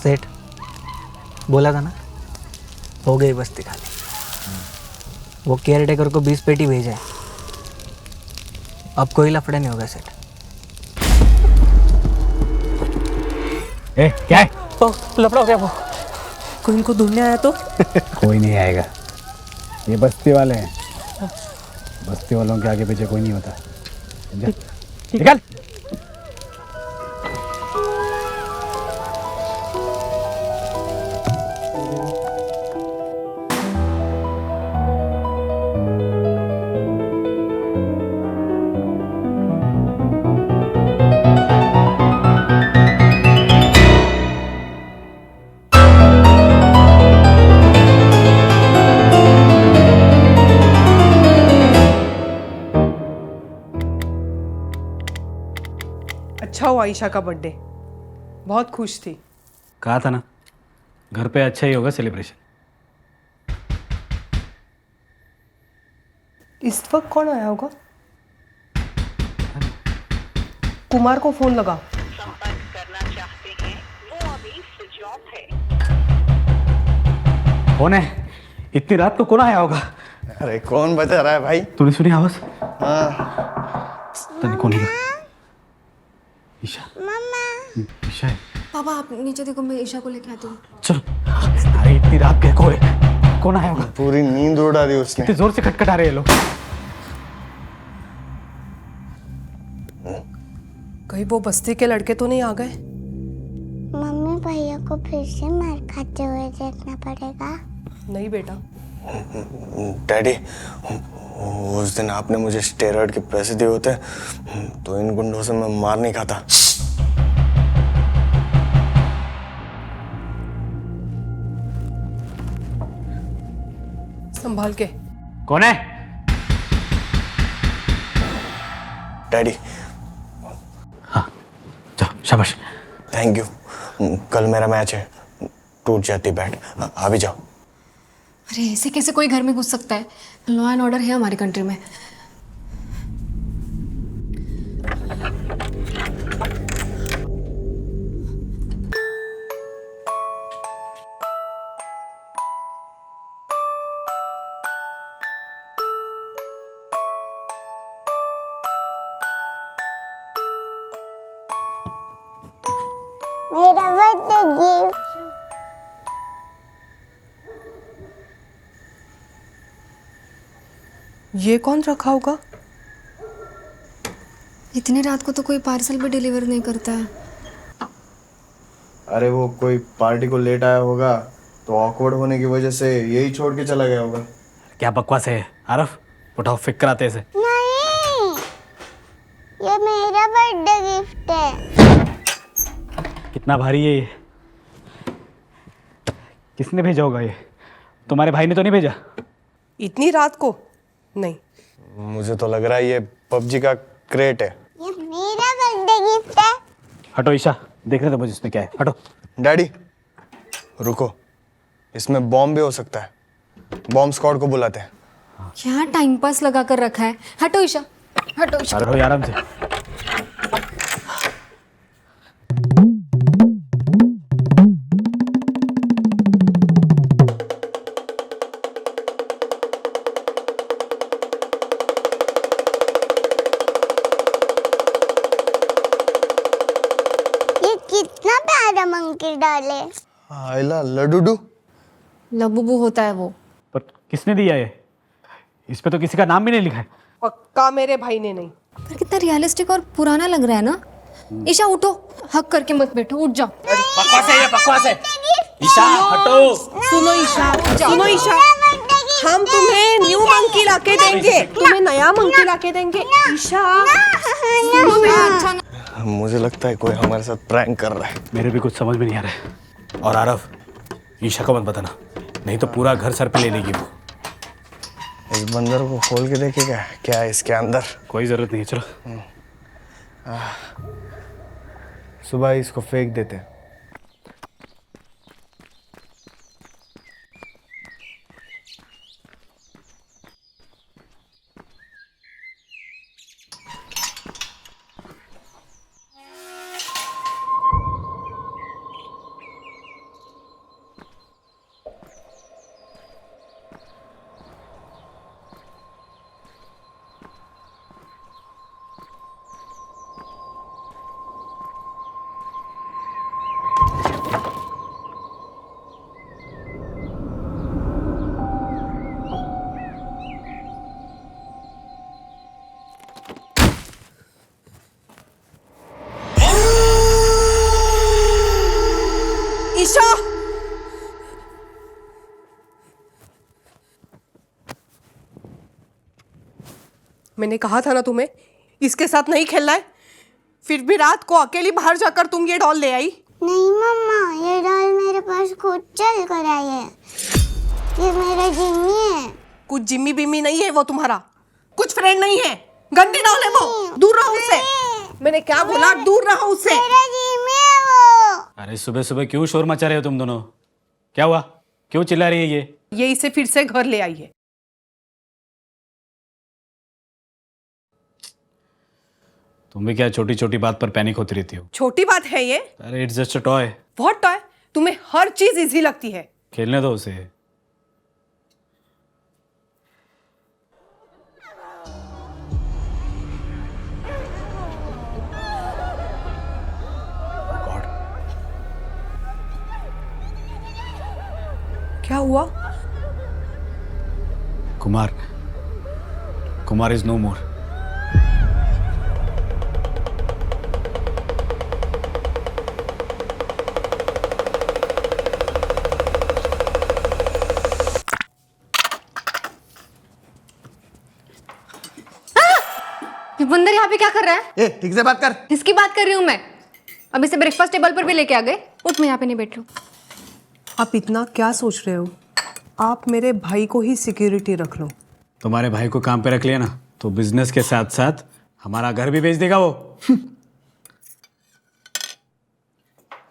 सेठ बोला था ना, हो गई बस्ती खाली। वो केयर टेकर को 20 पेटी भेजा है, अब कोई लफड़े नहीं होगा सेठ। क्या है? तो लफड़ा हो गया वो, कोई इनको ढूंढने आया तो। कोई नहीं आएगा, ये बस्ती वाले हैं। बस्ती वालों के आगे पीछे कोई नहीं होता। निकल। अच्छा हुआ ईशा का बर्थडे, बहुत खुश थी। कहा था ना, घर पे अच्छा ही होगा सेलिब्रेशन। इस वक्त कौन आया होगा? कुमार को फोन लगा। संपर्क करना चाहते हैं वो अभी स्विच ऑफ है। कौन है? इतनी रात को कौन आया होगा? अरे कौन बता रहा है भाई? तूने सुनी आवाज? हाँ। तने कौन है? ईशा। ईशा है। पापा आप नीचे देखो, मैं ईशा को लेके आती हूँ। चलो। अरे इतनी रात के कौन आया होगा? पूरी नींद उड़ा दी उसने। इतने जोर से खटखटा रहे हैं लोग। कहीं वो बस्ती के लड़के तो नहीं आ गए? मम्मी भैया को फिर से मार खाते हुए देखना पड़ेगा। नहीं बेटा। डैडी, उस दिन आपने मुझे स्टेरॉइड के पैसे दिए होते तो इन गुंडों से मैं मार नहीं खाता। संभाल के। कौन है? डैडी। हाँ, जाओ, शाबाश। Thank you. कल मेरा मैच है, टूट जाती बैट। अभी जाओ। अरे ऐसे कैसे कोई घर में घुस सकता है? लॉ एंड ऑर्डर है हमारी कंट्री में। मेरा बर्थडे गिफ्ट। ये कौन रखा होगा? इतनी रात को तो कोई पार्सल भी डिलीवर नहीं करता है। अरे वो कोई पार्टी को लेट आया होगा तो ऑकवर्ड होने की वजह से यही छोड़ के चला गया होगा। क्या बकवास है आरफ? उठाओ, फिक्र आते से। नहीं, ये मेरा बर्थडे गिफ्ट है। कितना भारी है ये? किसने भेजा होगा ये? तुम्हारे भाई ने तो नहीं भेजा? इतनी रात को नहीं। मुझे तो लग रहा है ये पबजी का क्रेट है। ये मेरा बर्थडे गिफ्ट है। हटो ईशा, देख रहे थे मुझे इसमें क्या है। हटो। डैडी रुको, इसमें बॉम्ब भी हो सकता है। बॉम्ब स्क्वाड को बुलाते हैं। क्या टाइम पास लगा कर रखा है? हटो ईशा, हटो ईशा। अरे हो आराम से। ये कितना प्यारा मंकी डाले। आइला लडूडू। लबूबू होता है वो। पर किसने दिया ये? इस पे तो किसी का नाम भी नहीं लिखा है। पक्का मेरे भाई ने नहीं। पर कितना रियलिस्टिक और पुराना लग रहा है ना। ईशा उठो, हक करके मत बैठो, उठ जाओ। बकवास है ये, बकवास है। ईशा हटो। सुनो ईशा, सुनो ईशा, हम तुम्हें न्यू मंकी लाके देंगे, तुम्हें नया मंकी लाके देंगे। ईशा सुनो बेटा, अच्छा ना। मुझे लगता है कोई हमारे साथ प्रैंक कर रहा है। मेरे भी कुछ समझ में नहीं आ रहा है। और आरफ, ईशा को मत बताना, नहीं तो पूरा घर सर पे ले लेगी वो। इस बंदर को खोल के देखेगा क्या है इसके अंदर। कोई जरूरत नहीं है, चलो। सुबह इसको फेंक देते हैं। मैंने कहा था ना तुम्हें इसके साथ नहीं खेलना है, फिर भी रात को अकेली बाहर जाकर तुम ये डॉल ले आई। नहीं मम्मा, ये डॉल मेरे पास खुद चल कर आई है। ये मेरा जिम्मी है। कुछ जिम्मी बिम्मी नहीं है वो तुम्हारा, कुछ फ्रेंड नहीं है, गंदी डॉल है वो, दूर रहो उससे। मैंने क्या बोला, दूर रहो उससे। मेरा जिम्मी है वो। अरे सुबह सुबह क्यों शोर मचा रहे हो तुम दोनों? क्या हुआ? क्यों चिल्ला रही है ये? इसे फिर से घर ले आई है। तुम भी क्या छोटी छोटी बात पर पैनिक होती रहती हो? छोटी बात है ये? अरे it's just a toy. What toy? तुम्हें हर चीज इजी लगती है। खेलने दो उसे। क्या हुआ? कुमार इज नो मोर। ये बंदर यहाँ पे क्या कर रहा है? ए ठीक से बात कर। किसकी बात कर रही हूँ मैं? अब इसे ब्रेकफास्ट टेबल पर भी लेके आ गए। उठ, मैं यहाँ पे नहीं बैठ रही हूँ। आप इतना क्या सोच रहे हो? आप मेरे भाई को ही सिक्योरिटी रख लो। तुम्हारे भाई को काम पे रख लिया ना, तो बिजनेस के साथ साथ हमारा घर भी बेच देगा वो।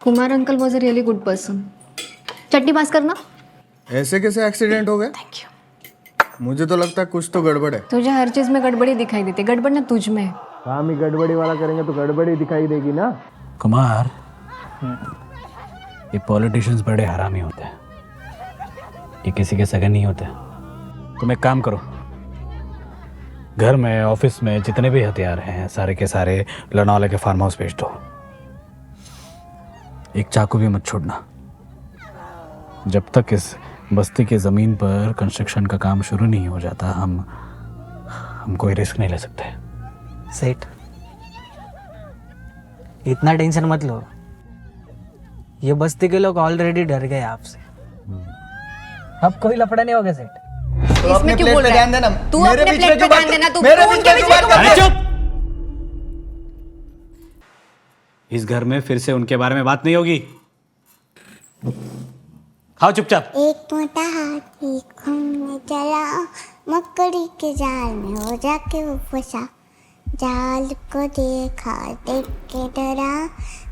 Kumar uncle was a really good person. चटनी पास करना। ऐसे कैसे एक्सीडेंट हो गए? Thank you. मुझे तो लगता है कुछ तो गड़बड़ है। तुझे हर चीज में गड़बड़ी दिखाई देती है, गड़बड़ ना तुझ में है। काम ही गड़बड़ी वाला करेंगे तो गड़बड़ी दिखाई देगी ना। कुमार, ये पॉलिटिशियंस बड़े हरामी होते हैं, ये किसी के सगे नहीं होते। तुम एक काम करो, घर में ऑफिस में जितने भी हथियार हैं सारे के सारे लोनावाला के फार्म हाउस भेज दो। एक चाकू भी मत छोड़ना। जब तक इस बस्ती की ज़मीन पर कंस्ट्रक्शन का काम शुरू नहीं हो जाता हम कोई रिस्क नहीं ले सकते। सेठ, इतना टेंशन मत लो, ये बस्ती के लोग ऑलरेडी डर गए आपसे। अब कोई लफड़ा नहीं होगा सेठ। इसमें क्यों बोल रहा है? तू अपने प्लेट पे ध्यान देना। तू मेरे उनके बीच में बीच में क्यों बात क्यों अरे चुप! इस घर में फिर से उनके बारे में बात नहीं होगी। खाओ चुपचाप। एक मोटा हाथी घूमने चला, मकड़ी के जाल में हो जाके वो फंसा। जाल को देखा, देख के डरा,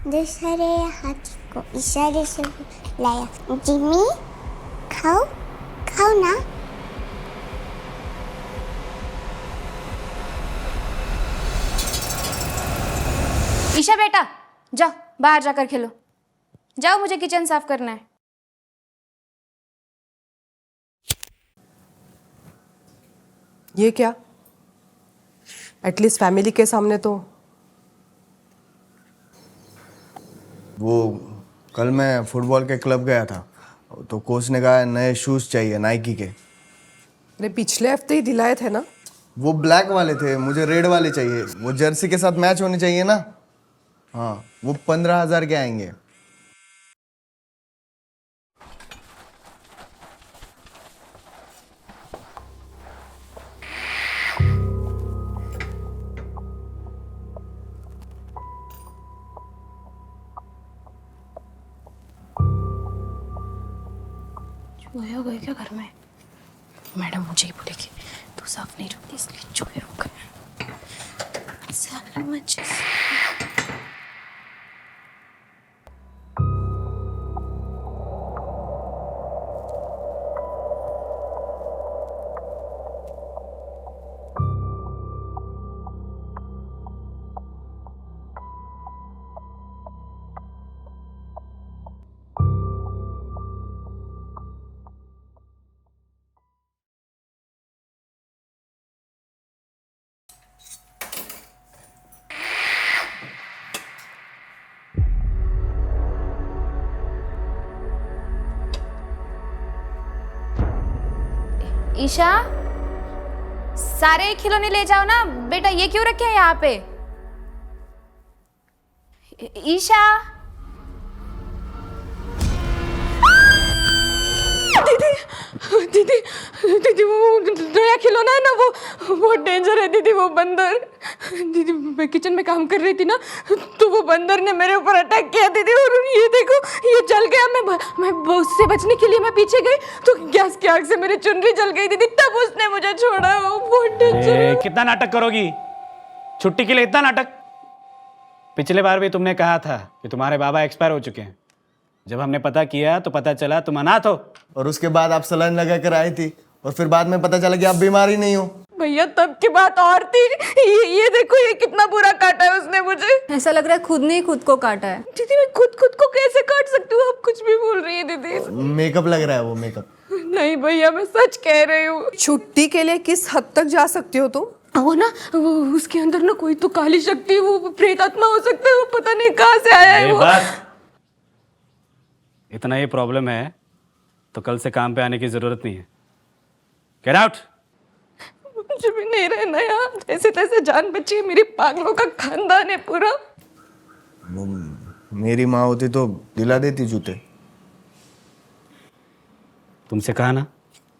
दूसरे हाथी को इशारे से बुलाया, जिम्मी खाओ खाओ ना। ईशा बेटा, जाओ बाहर जाकर खेलो। जाओ, मुझे किचन साफ करना है। ये क्या? एटलीस्ट फैमिली के सामने तो। वो कल मैं फुटबॉल के क्लब गया था, तो कोच ने कहा नए शूज चाहिए नाइकी के। अरे पिछले हफ्ते ही दिलाए थे ना। वो ब्लैक वाले थे, मुझे रेड वाले चाहिए। वो जर्सी के साथ मैच होने चाहिए ना। हाँ, वो 15,000 के आएंगे। चूहे हो गए क्या घर में? मैडम मुझे ही बोलेगी तू साफ नहीं रखती इसलिए चूहे हो गए। ईशा, सारे खिलौने ले जाओ ना बेटा। ये क्यों रखे हैं यहाँ पे? ईशा, दीदी दीदी वो नया खिलौना है ना, वो बहुत डेंजर है दीदी, वो बंदर। दीदी मैं किचन में काम कर रही थी ना, तो वो बंदर ने मेरे ऊपर अटैक किया दीदी, और ये देखो ये जल गया। मैं उससे बचने के लिए मैं पीछे गई तो गैस की आग से मेरी चुनरी जल गई दीदी, तब उसने मुझे छोड़ा। वो बहुत डेंजर है। कितना नाटक करोगी छुट्टी के लिए, इतना नाटक? पिछले बार भी तुमने कहा था कि तुम्हारे बाबा एक्सपायर हो चुके हैं। जब हमने पता किया तो पता चला तुम अनाथ हो। और उसके बाद आप सलाइन लगा कर आई थी, और फिर बाद में पता चला कि आप बीमार ही नहीं हो। भैया तब की बात और थी, ये देखो ये कितना बुरा काटा है उसने मुझे। ऐसा लग रहा है खुद ने ही खुद को काटा है। दीदी मैं खुद को कैसे काट सकती हूँ? आप कुछ भी बोल रही है दीदी। मेकअप लग रहा है, वो मेकअप। नहीं भैया मैं सच कह रही हूँ। छुट्टी के लिए किस हद तक जा सकती हो तुम? वो ना वो उसके अंदर ना कोई तो काली शक्ति, वो प्रेत आत्मा हो सकता है, वो पता नहीं कहाँ से आया है वो। इतना ही प्रॉब्लम है तो कल से काम पे आने की जरूरत नहीं है। Get out. मुझे भी नहीं रहना यहाँ, जैसे तैसे जान बची है, मेरी पागलों का खानदान है पूरा। मेरी माँ होती तो दिला देती जूते। तुमसे कहा ना,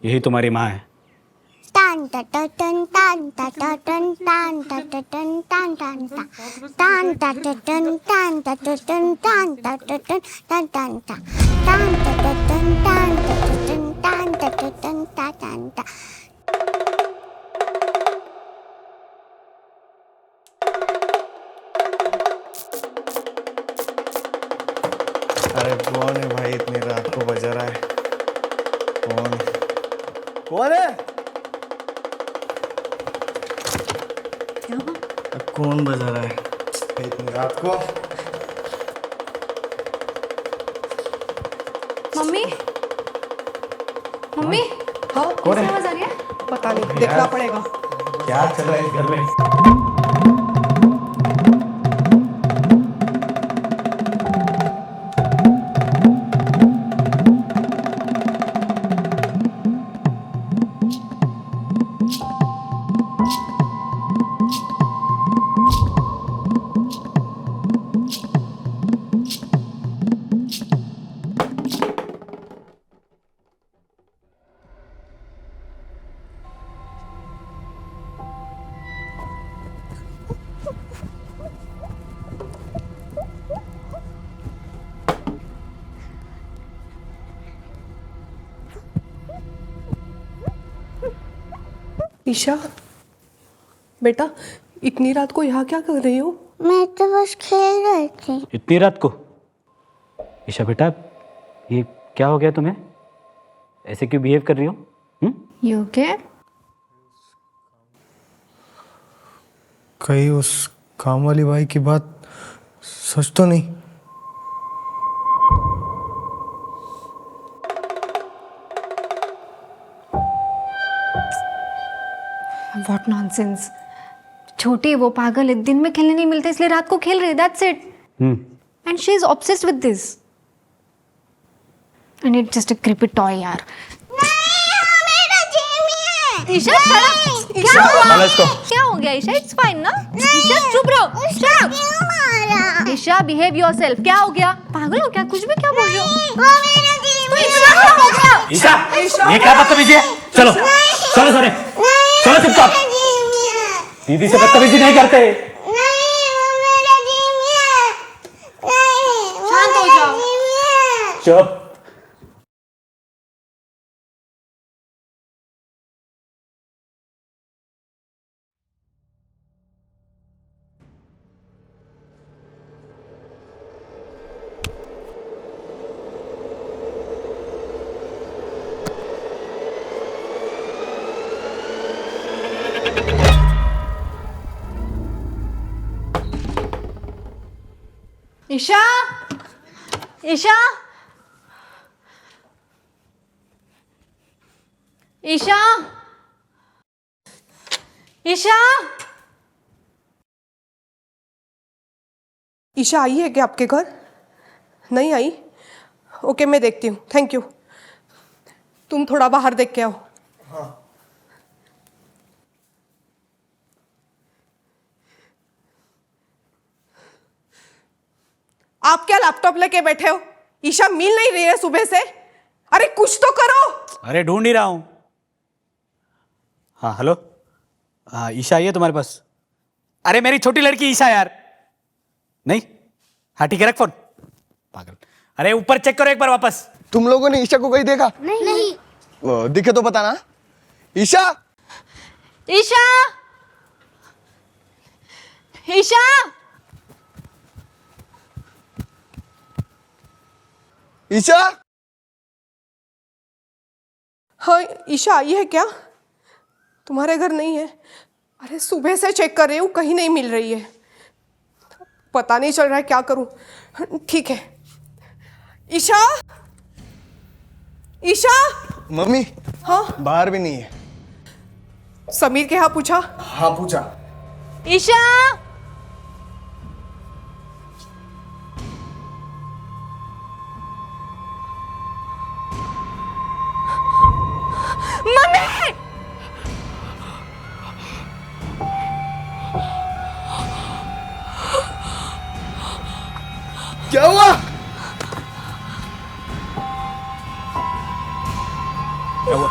यही तुम्हारी माँ है। टान टा टा टन टान टा टा टन टान टा टा टन टान टान टा टान टा टा टन टान टा टा टन टान टा टा टन टान टान टा टान टा टा टन टान टा टा टन टान टा टा टन टा टान टा। अरे कौन है भाई इतनी रात को बजा रहा है? कौन है? कौन बजा रहा है इतनी रात को? मम्मी मम्मी हाँ कौन है? आवाज आ रही है? पता नहीं, देखना पड़ेगा। क्या चल रहा है इस घर में? ईशा बेटा, इतनी रात को यहाँ क्या कर रही हो? मैं तो बस खेल रही थी। इतनी रात को? ईशा बेटा, ये क्या हो गया तुम्हें? ऐसे क्यों बिहेव कर रही हो? You okay? कहीं उस काम वाली बाई की बात सच तो नहीं? What nonsense. छोटी वो पागल है, दिन में खेलने नहीं मिलता इसलिए रात को खेल रही है, that's it. And she is obsessed with this. And it's just a creepy toy यार. Isha shut up. क्या हुआ? क्या हो गया ईशा? It's fine ना? ईशा चुप रहो. Shut up. Isha behave yourself. क्या हो गया? पागल हो क्या? कुछ भी क्या बोल रही हो? ईशा, ये क्या बदतमीजी है? चलो चलो सरे, चलो चुपचाप। दीदी से बदतमीजी नहीं करते। शांत हो जाओ। चुप। ईशा ईशा ईशा ईशा ईशा आई है क्या आपके घर? नहीं आई? ओके मैं देखती हूँ, थैंक यू। तुम थोड़ा बाहर देख के आओ। आप क्या लैपटॉप लेके बैठे हो? ईशा मिल नहीं रही है सुबह से? अरे कुछ तो करो। अरे ढूंढ ही रहा हूं। हाँ हेलो, हाँ ईशा आई है तुम्हारे पास? अरे मेरी छोटी लड़की ईशा यार। नहीं, हाँ ठीक है, रख फोन। पागल। अरे ऊपर चेक करो एक बार वापस। तुम लोगों ने ईशा को कहीं देखा? नहीं दिखे तो बताना। ईशा, ईशा, ईशा, ईशा। हाँ ईशा आई है क्या? तुम्हारे घर नहीं है? अरे सुबह से चेक कर रही हूँ, कहीं नहीं मिल रही है। पता नहीं चल रहा है क्या करूँ। ठीक है। ईशा, ईशा। मम्मी, हाँ बाहर भी नहीं है। समीर के यहाँ पूछा? हाँ पूछा। ईशा, मम्मी। क्या हुआ? क्या हुआ?